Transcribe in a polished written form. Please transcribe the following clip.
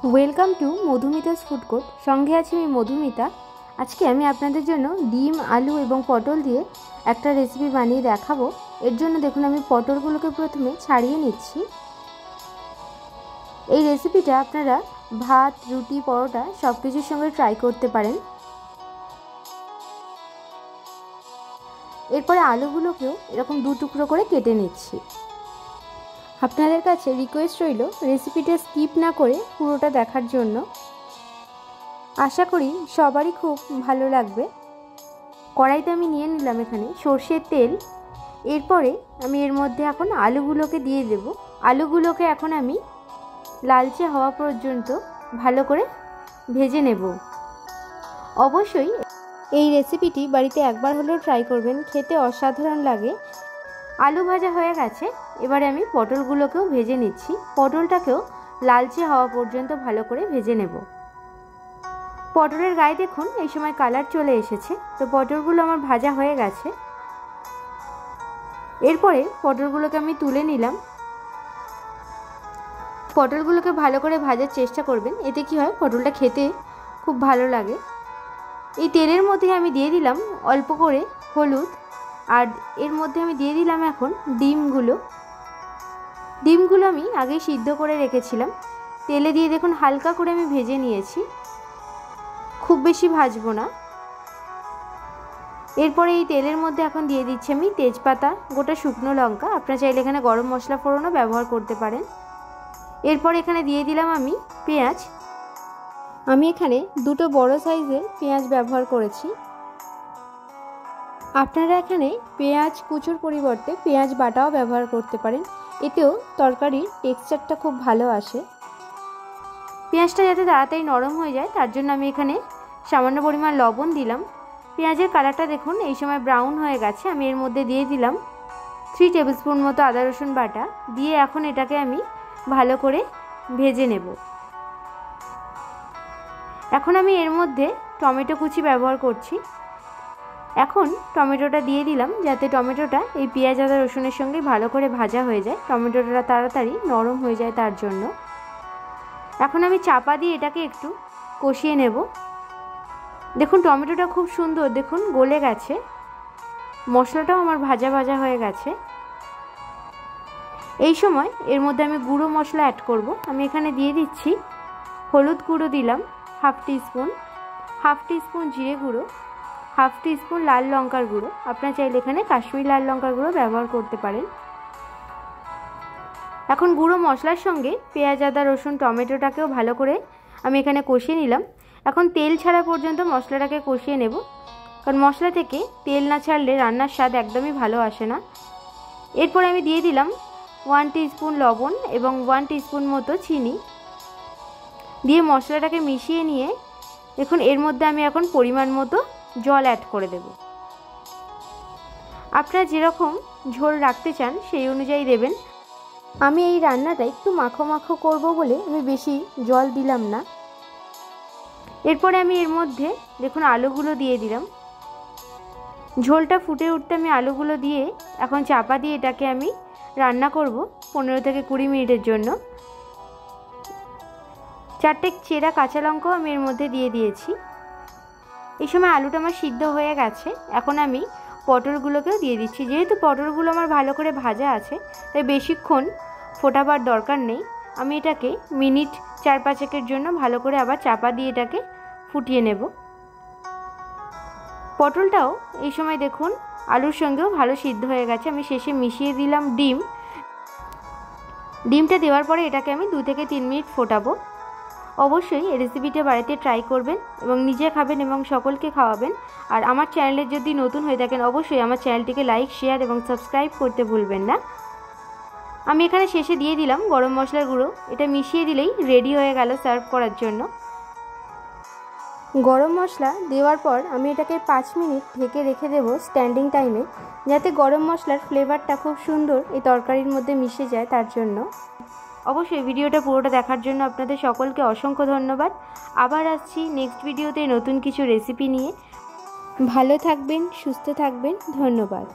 Welcome to Madhumita's food court. সঙ্গে আছি আমি মধুমিতা। আজকে আমি আপনাদের জন্য ডিম, আলু এবং পটল দিয়ে একটা রেসিপি বানিয়ে দেখাবো। এর জন্য দেখুন আমি পটলগুলোকে প্রথমে ছাড়িয়ে নিচ্ছি। এই রেসিপিটা আপনারা ভাত, রুটি, পরোটা সব কিছুর সঙ্গে ট্রাই করতে পারেন। এরপরে আলুগুলোকেও এরকম দু টুকরো করে কেটে নিচ্ছি। আপনাদের কাছে রিকোয়েস্ট রইল রেসিপিটা স্কিপ না করে পুরোটা দেখার জন্য। আশা করি সবারই খুব ভালো লাগবে। কড়াইতে আমি নিয়ে নিলাম এখানে সর্ষের তেল। এরপরে আমি এর মধ্যে এখন আলুগুলোকে দিয়ে দেব। আলুগুলোকে এখন আমি লালচে হওয়া পর্যন্ত ভালো করে ভেজে নেব। অবশ্যই এই রেসিপিটি বাড়িতে একবার হলেও ট্রাই করবেন, খেতে অসাধারণ লাগে। আলু ভাজা হয়ে গেছে, এবারে আমি পটলগুলোকেও ভেজে নিচ্ছি। পটলটাকেও লালচে হওয়া পর্যন্ত ভালো করে ভেজে নেব। পটলের গায়ে দেখুন এই সময় কালার চলে এসেছে, তো পটলগুলো আমার ভাজা হয়ে গেছে। এরপরে পটলগুলোকে আমি তুলে নিলাম। পটলগুলোকে ভালো করে ভাজার চেষ্টা করবেন, এতে কি হয় পটলটা খেতে খুব ভালো লাগে। এই তেলের মধ্যে আমি দিয়ে দিলাম অল্প করে হলুদ, আর এর মধ্যে আমি দিয়ে দিলাম এখন ডিমগুলো আমি আগেই সিদ্ধ করে রেখেছিলাম। তেলে দিয়ে দেখুন হালকা করে আমি ভেজে নিয়েছি, খুব বেশি ভাজবো না। এরপরে এই তেলের মধ্যে এখন দিয়ে দিচ্ছি আমি তেজপাতা, গোটা শুকনো লঙ্কা। আপনারা চাইলে এখানে গরম মশলা ফোড়নও ব্যবহার করতে পারেন। এরপর এখানে দিয়ে দিলাম আমি পেঁয়াজ। আমি এখানে দুটো বড় সাইজের পেঁয়াজ ব্যবহার করেছি। আপনারা এখানে পেঁয়াজ কুচোর পরিবর্তে পেঁয়াজ বাটাও ব্যবহার করতে পারেন, এতেও তরকারির টেক্সচারটা খুব ভালো আসে। পেঁয়াজটা যাতে তাড়াতাড়ি নরম হয়ে যায় তার জন্য আমি এখানে সামান্য পরিমাণ লবণ দিলাম। পেঁয়াজের কালারটা দেখুন এই সময় ব্রাউন হয়ে গেছে। আমি এর মধ্যে দিয়ে দিলাম 3 টেবিল স্পুন মতো আদা রসুন বাটা। দিয়ে এখন এটাকে আমি ভালো করে ভেজে নেব। এখন আমি এর মধ্যে টমেটো কুচি ব্যবহার করছি। এখন টমেটোটা দিয়ে দিলাম, যাতে টমেটোটা এই পেঁয়াজ আদা রসুনের সঙ্গে ভালো করে ভাজা হয়ে যায়, টমেটোটা তাড়াতাড়ি নরম হয়ে যায় তার জন্য। এখন আমি চাপা দিয়ে এটাকে একটু কষিয়ে নেব। দেখুন টমেটোটা খুব সুন্দর দেখুন গলে গেছে, মশলাটাও আমার ভাজা ভাজা হয়ে গেছে। এই সময় এর মধ্যে আমি গুঁড়ো মশলা অ্যাড করব। আমি এখানে দিয়ে দিচ্ছি হলুদ গুঁড়ো দিলাম হাফ টিস্পুন জিরে গুঁড়ো, হাফ টিস্পুন লাল লঙ্কার গুঁড়ো। আপনারা চাইলে এখানে কাশ্মীরি লাল লঙ্কার গুঁড়ো ব্যবহার করতে পারেন। এখন গুঁড়ো মশলার সঙ্গে পেঁয়াজ আদা রসুন টমেটোটাকেও ভালো করে আমি এখানে কষিয়ে নিলাম। এখন তেল ছাড়া পর্যন্ত মশলাটাকে কষিয়ে নেব, কারণ মশলা থেকে তেল না ছাড়লে রান্নার স্বাদ একদমই ভালো আসে না। এরপর আমি দিয়ে দিলাম 1 টিস্পুন লবণ এবং 1 টিস্পুন মতো চিনি। দিয়ে মশলাটাকে মিশিয়ে নিয়ে দেখুন এর মধ্যে আমি এখন পরিমাণ মতো জল অ্যাড করে দেব। আপনারা যেরকম ঝোল রাখতে চান সেই অনুযায়ী দেবেন। আমি এই রান্নাটা একটু মাখো মাখো করব বলে আমি বেশি জল দিলাম না। এরপরে আমি এর মধ্যে দেখুন আলুগুলো দিয়ে দিলাম। ঝোলটা ফুটে উঠতে আমি আলুগুলো দিয়ে এখন চাপা দিয়ে এটাকে আমি রান্না করব 15 থেকে 20 মিনিটের জন্য। 4টে চেরা কাঁচা লঙ্কাও আমি এর মধ্যে দিয়ে দিয়েছি। এই সময় আলুটা আমার সিদ্ধ হয়ে গেছে। এখন আমি পটলগুলোকেও দিয়ে দিচ্ছি। যেহেতু পটলগুলো আমার ভালো করে ভাজা আছে তাই বেশিক্ষণ ফোটাবার দরকার নেই। আমি এটাকে মিনিট 4-5 জন্য ভালো করে আবার চাপা দিয়ে এটাকে ফুটিয়ে নেব। পটলটাও এই সময় দেখুন আলুর সঙ্গেও ভালো সিদ্ধ হয়ে গেছে। আমি শেষে মিশিয়ে দিলাম ডিমটা দেওয়ার পরে এটাকে আমি 2 থেকে 3 মিনিট ফোটাবো। অবশ্যই এই রেসিপিটা বাড়িতে ট্রাই করবেন এবং নিজে খাবেন এবং সকলকে খাওয়াবেন। আর আমার চ্যানেলে যদি নতুন হয়ে থাকেন অবশ্যই আমার চ্যানেলটিকে লাইক, শেয়ার এবং সাবস্ক্রাইব করতে ভুলবেন না। আমি এখানে শেষে দিয়ে দিলাম গরম মশলার গুঁড়ো। এটা মিশিয়ে দিলেই রেডি হয়ে গেল সার্ভ করার জন্য। গরম মশলা দেওয়ার পর আমি এটাকে 5 মিনিট ঢেকে রেখে দেব স্ট্যান্ডিং টাইমে, যাতে গরম মশলার ফ্লেভারটা খুব সুন্দর এই তরকারির মধ্যে মিশে যায় তার জন্য। অবশ্যই ভিডিওটা পুরোটা দেখার জন্য আপনাদের সকলকে অসংখ্য ধন্যবাদ। আবার আসছি নেক্সট ভিডিওতে নতুন কিছু রেসিপি নিয়ে। ভালো থাকবেন, সুস্থ থাকবেন। ধন্যবাদ।